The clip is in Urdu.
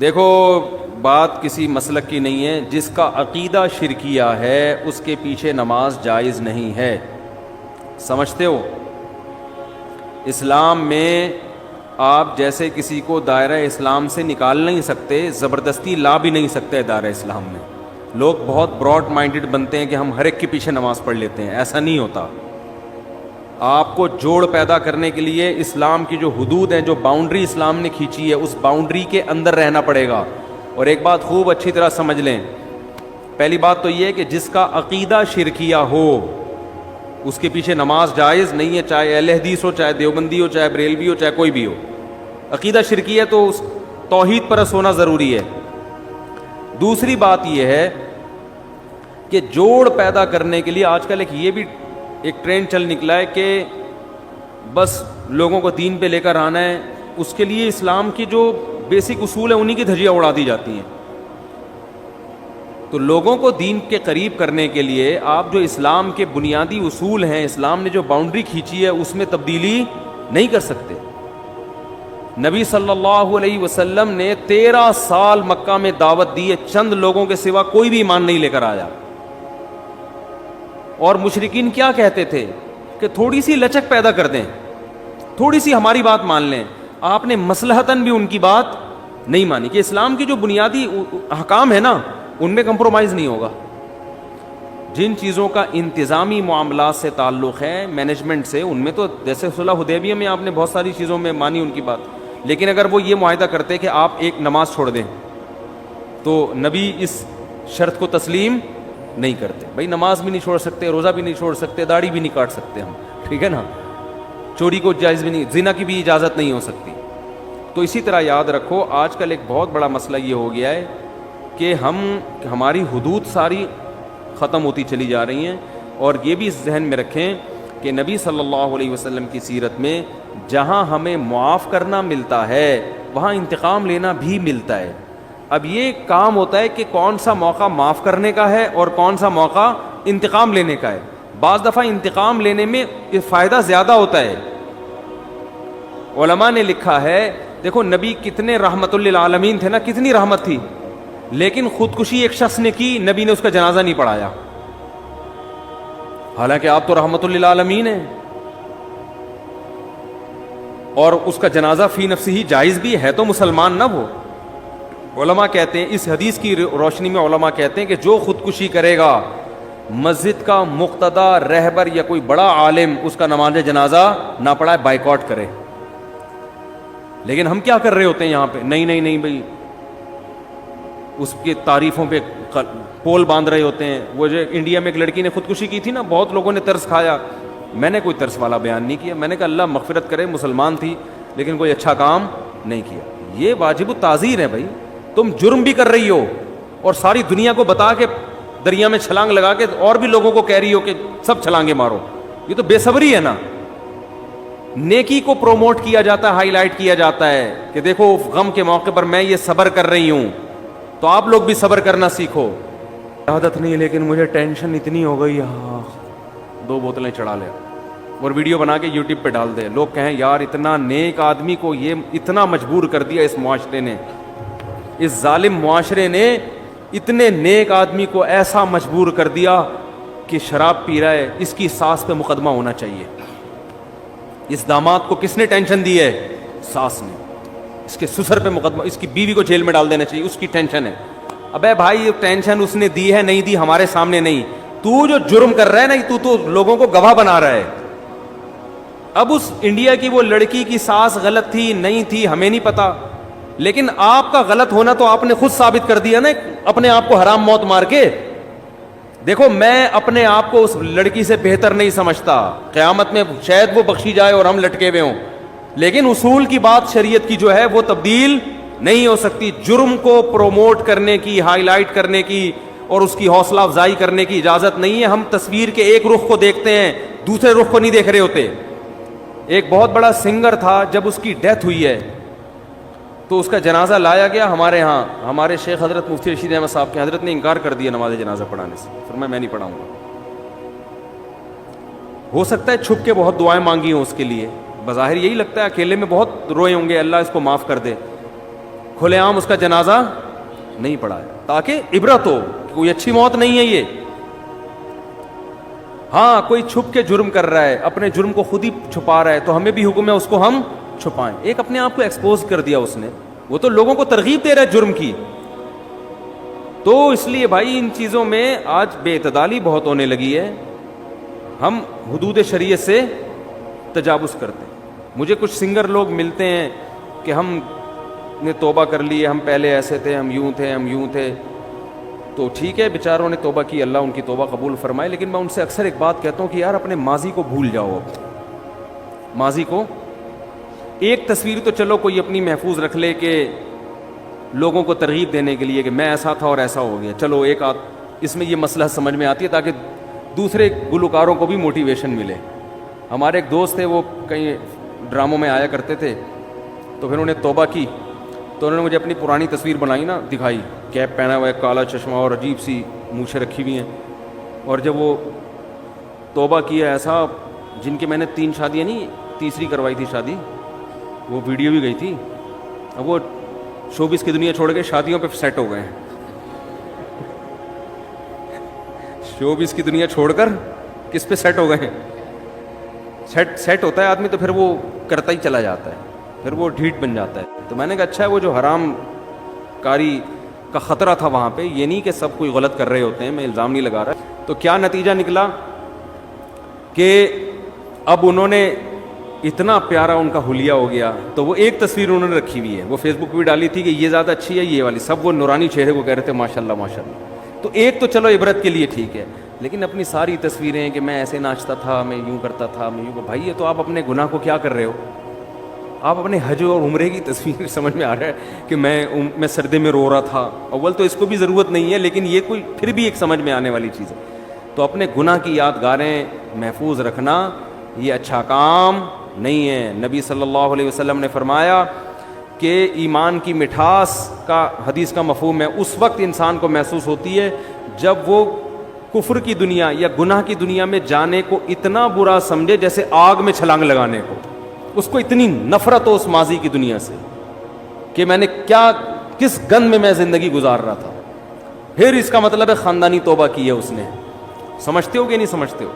دیکھو بات کسی مسلک کی نہیں ہے، جس کا عقیدہ شرکیہ ہے اس کے پیچھے نماز جائز نہیں ہے. سمجھتے ہو؟ اسلام میں آپ جیسے کسی کو دائرہ اسلام سے نکال نہیں سکتے، زبردستی لا بھی نہیں سکتے دائرہ اسلام میں. لوگ بہت براڈ مائنڈڈ بنتے ہیں کہ ہم ہر ایک کے پیچھے نماز پڑھ لیتے ہیں، ایسا نہیں ہوتا. آپ کو جوڑ پیدا کرنے کے لیے اسلام کی جو حدود ہیں، جو باؤنڈری اسلام نے کھینچی ہے، اس باؤنڈری کے اندر رہنا پڑے گا. اور ایک بات خوب اچھی طرح سمجھ لیں، پہلی بات تو یہ ہے کہ جس کا عقیدہ شرکیہ ہو اس کے پیچھے نماز جائز نہیں ہے، چاہے اہل حدیث ہو، چاہے دیوبندی ہو، چاہے بریلوی ہو، چاہے کوئی بھی ہو. عقیدہ شرکیہ ہے تو اس توحید پرست ہونا ضروری ہے. دوسری بات یہ ہے کہ جوڑ پیدا کرنے کے لیے آج کل یہ بھی ایک ٹرینڈ چل نکلا ہے کہ بس لوگوں کو دین پہ لے کر آنا ہے. اس کے لیے اسلام کی جو بیسک اصول ہیں انہی کی دھجیاں اڑا دی جاتی ہیں. تو لوگوں کو دین کے قریب کرنے کے لیے آپ جو اسلام کے بنیادی اصول ہیں، اسلام نے جو باؤنڈری کھینچی ہے، اس میں تبدیلی نہیں کر سکتے. نبی صلی اللہ علیہ وسلم نے 13 سال مکہ میں دعوت دی ہے، چند لوگوں کے سوا کوئی بھی ایمان نہیں لے کر آیا. اور مشرکین کیا کہتے تھے کہ تھوڑی سی لچک پیدا کر دیں، تھوڑی سی ہماری بات مان لیں. آپ نے مصلحتاً بھی ان کی بات نہیں مانی کہ اسلام کی جو بنیادی احکام ہے نا ان میں کمپرومائز نہیں ہوگا. جن چیزوں کا انتظامی معاملات سے تعلق ہے، مینجمنٹ سے، ان میں تو جیسے صلح حدیبیہ میں آپ نے بہت ساری چیزوں میں مانی ان کی بات. لیکن اگر وہ یہ معاہدہ کرتے کہ آپ ایک نماز چھوڑ دیں تو نبی اس شرط کو تسلیم نہیں کرتے. بھائی نماز بھی نہیں چھوڑ سکتے، روزہ بھی نہیں چھوڑ سکتے، داڑھی بھی نہیں کاٹ سکتے ہم، ٹھیک ہے نا، چوری کو جائز بھی نہیں، زنا کی بھی اجازت نہیں ہو سکتی. تو اسی طرح یاد رکھو آج کل ایک بہت بڑا مسئلہ یہ ہو گیا ہے کہ ہماری حدود ساری ختم ہوتی چلی جا رہی ہیں. اور یہ بھی ذہن میں رکھیں کہ نبی صلی اللہ علیہ وسلم کی سیرت میں جہاں ہمیں معاف کرنا ملتا ہے وہاں انتقام لینا بھی ملتا ہے. اب یہ کام ہوتا ہے کہ کون سا موقع معاف کرنے کا ہے اور کون سا موقع انتقام لینے کا ہے. بعض دفعہ انتقام لینے میں فائدہ زیادہ ہوتا ہے. علماء نے لکھا ہے، دیکھو نبی کتنے رحمت للعالمین تھے نا، کتنی رحمت تھی، لیکن خودکشی ایک شخص نے کی، نبی نے اس کا جنازہ نہیں پڑھایا. حالانکہ آپ تو رحمت للعالمین ہیں، اور اس کا جنازہ فی نفسی ہی جائز بھی ہے تو مسلمان نہ وہ. علماء کہتے ہیں، اس حدیث کی روشنی میں علماء کہتے ہیں کہ جو خودکشی کرے گا مسجد کا مقتدی رہبر یا کوئی بڑا عالم اس کا نماز جنازہ نہ پڑھائے، بائیکاٹ کرے. لیکن ہم کیا کر رہے ہوتے ہیں یہاں پہ، نہیں بھائی اس کی تعریفوں پہ پول باندھ رہے ہوتے ہیں. وہ جو انڈیا میں ایک لڑکی نے خودکشی کی تھی نا، بہت لوگوں نے ترس کھایا. میں نے کوئی ترس والا بیان نہیں کیا، میں نے کہا اللہ مغفرت کرے، مسلمان تھی لیکن کوئی اچھا کام نہیں کیا. یہ واجب التعزیر ہے بھائی. تم جرم بھی کر رہی ہو اور ساری دنیا کو بتا کے دریا میں چھلانگ لگا کے اور بھی لوگوں کو کہہ رہی ہو کہ سب چھلانگیں مارو. یہ تو بے صبری ہے نا. نیکی کو پروموٹ کیا جاتا ہے، ہائی لائٹ کیا جاتا ہے کہ دیکھو غم کے موقع پر میں یہ صبر کر رہی ہوں، تو آپ لوگ بھی صبر کرنا سیکھو. عادت نہیں لیکن مجھے ٹینشن اتنی ہو گئی، 2 بوتلیں چڑھا لے اور ویڈیو بنا کے یوٹیوب پہ ڈال دے. لوگ کہیں یار اتنا نیک آدمی کو یہ اتنا مجبور کر دیا اس معاشرے نے، اس ظالم معاشرے نے اتنے نیک آدمی کو ایسا مجبور کر دیا کہ شراب پی رہا ہے، اس کی ساس پہ مقدمہ ہونا چاہیے. اس داماد کو کس نے ٹینشن دی ہے؟ ساس نے. اس کے سسر پہ مقدمہ، اس کی بیوی کو جیل میں ڈال دینا چاہیے، اس کی ٹینشن ہے. ابے بھائی یہ ٹینشن اس نے دی ہے، نہیں دی ہمارے سامنے نہیں. تو جو جرم کر رہا ہے نا، تو لوگوں کو گواہ بنا رہا ہے. اب اس انڈیا کی وہ لڑکی کی ساس غلط تھی نہیں تھی ہمیں نہیں پتا، لیکن آپ کا غلط ہونا تو آپ نے خود ثابت کر دیا نا اپنے آپ کو حرام موت مار کے. دیکھو میں اپنے آپ کو اس لڑکی سے بہتر نہیں سمجھتا، قیامت میں شاید وہ بخشی جائے اور ہم لٹکے ہوئے ہوں، لیکن اصول کی بات شریعت کی جو ہے وہ تبدیل نہیں ہو سکتی. جرم کو پروموٹ کرنے کی، ہائی لائٹ کرنے کی اور اس کی حوصلہ افزائی کرنے کی اجازت نہیں ہے. ہم تصویر کے ایک رخ کو دیکھتے ہیں، دوسرے رخ کو نہیں دیکھ رہے ہوتے. ایک بہت بڑا سنگر تھا، جب اس کی ڈیتھ ہوئی ہے تو اس کا جنازہ لایا گیا ہمارے ہاں. ہمارے شیخ حضرت مفتی رشید احمد صاحب کے حضرت نے انکار کر دیا نماز جنازہ پڑھانے سے، فرمایا میں نہیں پڑھاؤں گا. ہو سکتا ہے چھپ کے بہت دعائیں مانگی ہوں اس کے لیے، بظاہر یہی لگتا ہے اکیلے میں بہت روئے ہوں گے اللہ اس کو معاف کر دے. کھلے عام اس کا جنازہ نہیں پڑھایا تاکہ عبرت ہو, کوئی اچھی موت نہیں ہے یہ. ہاں کوئی چھپ کے جرم کر رہا ہے, اپنے جرم کو خود ہی چھپا رہا ہے, تو ہمیں بھی حکم ہے اس کو ہم چھپائیں. ایک اپنے آپ کو ایکسپوز کر دیا اس نے, وہ تو لوگوں کو ترغیب دے رہا ہے جرم کی. تو اس لیے بھائی ان چیزوں میں آج بے اعتدالی بہت ہونے لگی ہے, ہم حدود شریعت سے تجاوز کرتے ہیں. مجھے کچھ سنگر لوگ ملتے ہیں کہ ہم نے توبہ کر لی ہے, ہم پہلے ایسے تھے, ہم یوں تھے, ہم یوں تھے. تو ٹھیک ہے, بیچاروں نے توبہ کی, اللہ ان کی توبہ قبول فرمائے, لیکن میں ان سے اکثر ایک بات کہتا ہوں کہ یار اپنے ماضی کو بھول جاؤ. اب ماضی کو, ایک تصویر تو چلو کوئی اپنی محفوظ رکھ لے کہ لوگوں کو ترغیب دینے کے لیے کہ میں ایسا تھا اور ایسا ہو گیا, چلو ایک آدھ اس میں یہ مسئلہ سمجھ میں آتی ہے تاکہ دوسرے گلوکاروں کو بھی موٹیویشن ملے. ہمارے ایک دوست تھے, وہ کہیں ڈراموں میں آیا کرتے تھے, تو پھر انہوں نے توبہ کی, تو انہوں نے مجھے اپنی پرانی تصویر بنائی نا, دکھائی, کیپ پہنا ہوا ہے, کالا چشمہ اور عجیب سی مونچھیں رکھی ہوئی ہیں. اور جب وہ توبہ کیا ایسا, جن کے میں نے 3 شادیاں نہیں, تیسری کروائی تھی شادی, وہ ویڈیو بھی گئی تھی. اب وہ شوبز کی دنیا چھوڑ کے شادیوں پہ سیٹ ہو گئے ہیں. شوبز کی دنیا چھوڑ کر کس پہ سیٹ ہو گئے ہیں؟ سیٹ ہوتا ہے آدمی تو پھر وہ کرتا ہی چلا جاتا ہے, پھر وہ ڈھیٹ بن جاتا ہے. تو میں نے کہا اچھا ہے, وہ جو حرام کاری کا خطرہ تھا وہاں پہ, یہ نہیں کہ سب کوئی غلط کر رہے ہوتے ہیں, میں الزام نہیں لگا رہا. تو کیا نتیجہ نکلا کہ اب انہوں نے اتنا پیارا ان کا حلیہ ہو گیا, تو وہ ایک تصویر انہوں نے رکھی ہوئی ہے, وہ فیس بک پہ بھی ڈالی تھی کہ یہ زیادہ اچھی ہے یہ والی, سب وہ نورانی چہرے کو کہہ رہے تھے ماشاء اللہ ماشاء اللہ. تو ایک تو چلو عبرت کے لیے ٹھیک ہے, لیکن اپنی ساری تصویریں کہ میں ایسے ناچتا تھا, میں یوں کرتا تھا, میں یوں, بھائی یہ تو آپ اپنے گناہ کو کیا کر رہے ہو. آپ اپنے حج اور عمرے کی تصویر سمجھ میں آ رہا ہے کہ میں سردی میں رو رہا تھا. اول تو اس کو بھی ضرورت نہیں ہے, لیکن یہ کوئی پھر بھی ایک سمجھ میں آنے والی چیز ہے. تو اپنے گناہ کی یادگاریں محفوظ رکھنا یہ اچھا کام نہیں ہے. نبی صلی اللہ علیہ وسلم نے فرمایا کہ ایمان کی مٹھاس کا حدیث کا مفہوم ہے, اس وقت انسان کو محسوس ہوتی ہے جب وہ کفر کی دنیا یا گناہ کی دنیا میں جانے کو اتنا برا سمجھے جیسے آگ میں چھلانگ لگانے کو. اس کو اتنی نفرت ہو اس ماضی کی دنیا سے کہ میں نے کس گند میں زندگی گزار رہا تھا. پھر اس کا مطلب ہے خاندانی توبہ کی ہے اس نے. سمجھتے ہو کہ نہیں سمجھتے ہو؟